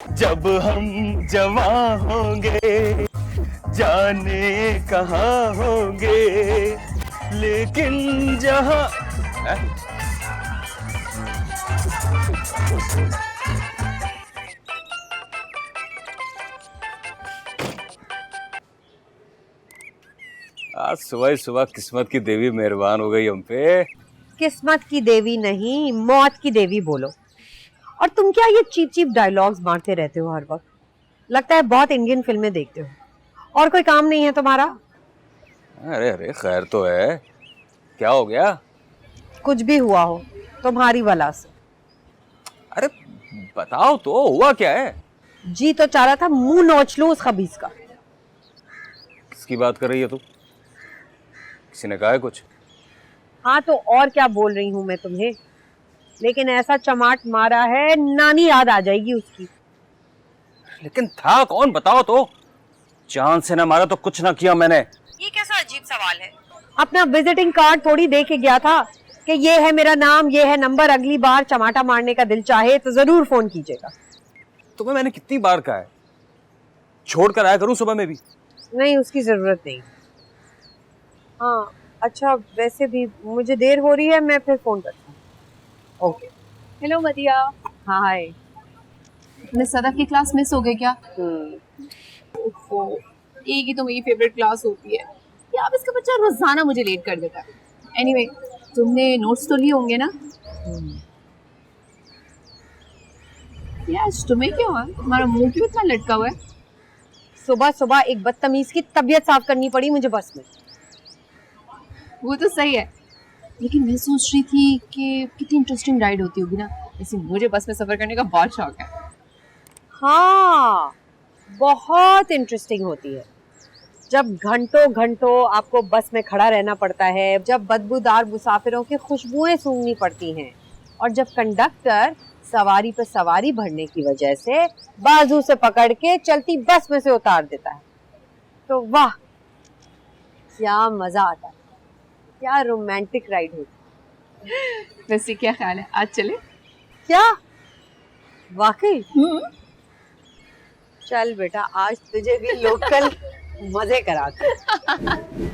जब हम जवां होंगे जाने कहाँ होंगे, लेकिन जहाँ आज सुबह ही सुबह किस्मत की देवी मेहरबान हो गई हम पे। किस्मत की देवी नहीं, मौत की देवी बोलो। और तुम क्या ये चीप चीप डायलॉग्स मारते रहते हो हर वक्त? लगता है बहुत इंडियन फिल्में देखते हो। और कोई काम नहीं है तुम्हारा? अरे अरे खैर तो है, क्या हो गया? कुछ भी हुआ हो तुम्हारी वजह से। अरे बताओ तो हुआ क्या है? जी तो चाह रहा था मुंह नोच लूं उस खबीस का। किसकी बात कर रही है तू? किसी ने कहा है कुछ? हाँ तो और क्या बोल रही हूँ मैं तुम्हें, लेकिन ऐसा चमाट मारा है नानी याद आ जाएगी उसकी। लेकिन था कौन बताओ तो? जान से ना मारा तो कुछ ना किया मैंने। ये कैसा अजीब सवाल है? अपना विजिटिंग कार्ड थोड़ी दे के गया था कि ये है मेरा नाम, ये है नंबर, अगली बार चमाटा मारने का दिल चाहे तो जरूर फोन कीजिएगा। तुम्हें मैंने कितनी बार कहा है छोड़ कर आया करूं सुबह में भी? नहीं, उसकी जरूरत नहीं। हाँ अच्छा, वैसे भी मुझे देर हो रही है, मैं फिर फोन करती हूँ। ओके। हेलो मदिया। हाँ हाय। मैं सदफ की क्लास मिस हो गई क्या? ओफो, एक ही तो मेरी फेवरेट क्लास होती है यार, इसका बच्चा रोजाना मुझे लेट कर देता है। एनीवे, तुमने नोट्स तो लिए होंगे ना? यार तुम्हें क्या हुआ, तुम्हारा मुंह क्यों इतना लटका हुआ है? सुबह सुबह एक बदतमीज की तबीयत साफ करनी पड़ी मुझे बस में। वो तो सही है, लेकिन मैं सोच रही थी कि कितनी इंटरेस्टिंग राइड होती होगी ना। वैसे मुझे बस में सफर करने का बहुत शौक है। हाँ बहुत इंटरेस्टिंग होती है। जब घंटों घंटों आपको बस में खड़ा रहना पड़ता है, जब बदबूदार मुसाफिरों की खुशबुएं सूंघनी पड़ती हैं, और जब कंडक्टर सवारी पे सवारी भरने की वजह से बाजू से पकड़ के चलती बस में से उतार देता है, तो वाह क्या मजा आता है, क्या रोमांटिक राइड होती। वैसे क्या ख्याल है, आज चले? क्या वाकई? चल बेटा, आज तुझे भी लोकल मजे कराते हैं।